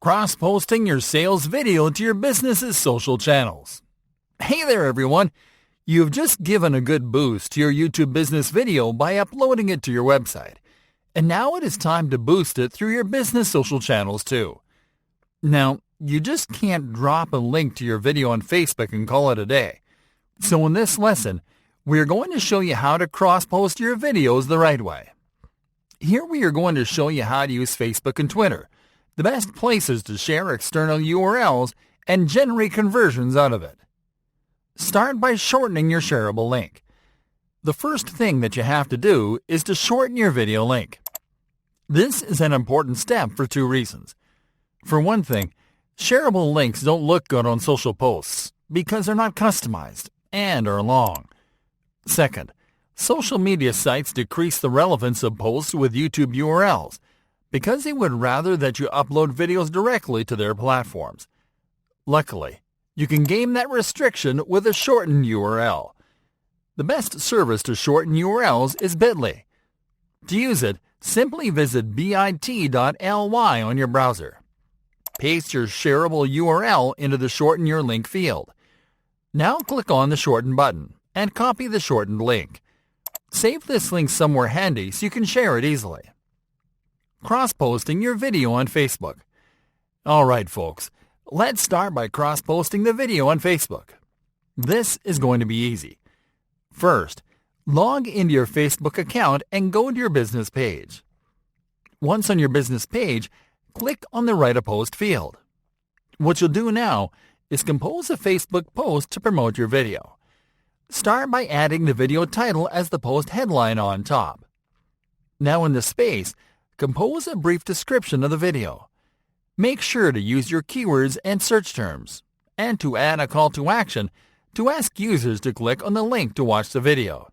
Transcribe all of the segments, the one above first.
Cross-posting your sales video to your business's social channels. Hey there everyone! You've just given a good boost to your YouTube business video by uploading it to your website. And now it is time to boost it through your business social channels too. Now, you just can't drop a link to your video on Facebook and call it a day. So in this lesson, we are going to show you how to cross-post your videos the right way. Here we are going to show you how to use Facebook and Twitter, the best places to share external URLs and generate conversions out of it. Start by shortening your shareable link. The first thing that you have to do is to shorten your video link. This is an important step for two reasons. For one thing, shareable links don't look good on social posts because they're not customized and are long. Second, social media sites decrease the relevance of posts with YouTube URLs because they would rather that you upload videos directly to their platforms. Luckily, you can game that restriction with a shortened URL. The best service to shorten URLs is Bitly. To use it, simply visit bit.ly on your browser. Paste your shareable URL into the Shorten Your Link field. Now click on the Shorten button and copy the shortened link. Save this link somewhere handy so you can share it easily. Cross-posting your video on Facebook. Alright folks, let's start by cross-posting the video on Facebook. This is going to be easy. First, log into your Facebook account and go to your business page. Once on your business page, click on the Write a Post field. What you'll do now is compose a Facebook post to promote your video. Start by adding the video title as the post headline on top. Now in the space, compose a brief description of the video. Make sure to use your keywords and search terms, and to add a call to action to ask users to click on the link to watch the video.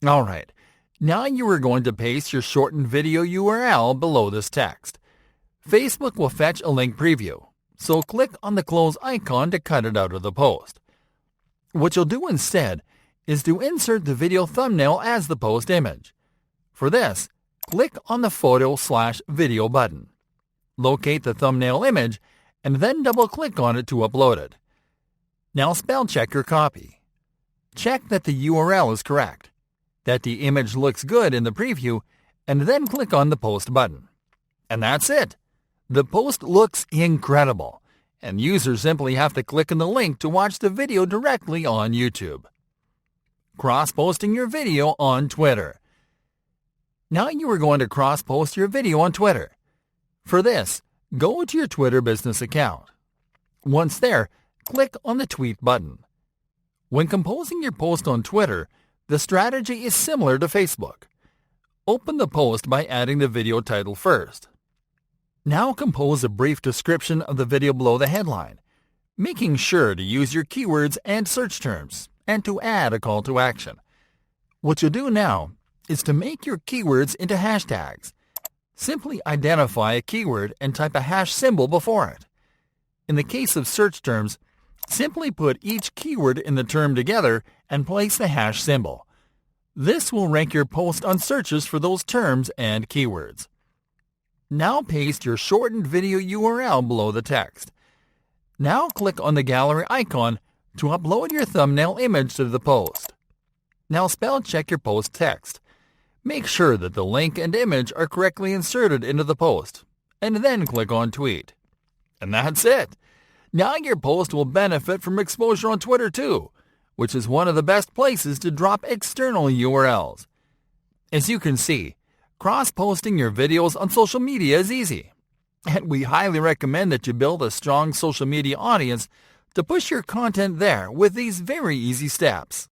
Alright, now you are going to paste your shortened video URL below this text. Facebook will fetch a link preview, so click on the close icon to cut it out of the post. What you'll do instead is to insert the video thumbnail as the post image. For this, click on the Photo/Video button. Locate the thumbnail image and then double-click on it to upload it. Now spell check your copy. Check that the URL is correct, that the image looks good in the preview, and then click on the Post button. And that's it! The post looks incredible, and users simply have to click on the link to watch the video directly on YouTube. Cross-posting your video on Twitter. Now you are going to cross-post your video on Twitter. For this, go to your Twitter business account. Once there, click on the Tweet button. When composing your post on Twitter, the strategy is similar to Facebook. Open the post by adding the video title first. Now compose a brief description of the video below the headline, making sure to use your keywords and search terms, and to add a call to action. What you'll do now is to make your keywords into hashtags. Simply identify a keyword and type a hash symbol before it. In the case of search terms, simply put each keyword in the term together and place the hash symbol. This will rank your post on searches for those terms and keywords. Now paste your shortened video URL below the text. Now click on the gallery icon to upload your thumbnail image to the post. Now spell check your post text. Make sure that the link and image are correctly inserted into the post, and then click on Tweet. And that's it! Now your post will benefit from exposure on Twitter too, which is one of the best places to drop external URLs. As you can see, cross-posting your videos on social media is easy, and we highly recommend that you build a strong social media audience to push your content there with these very easy steps.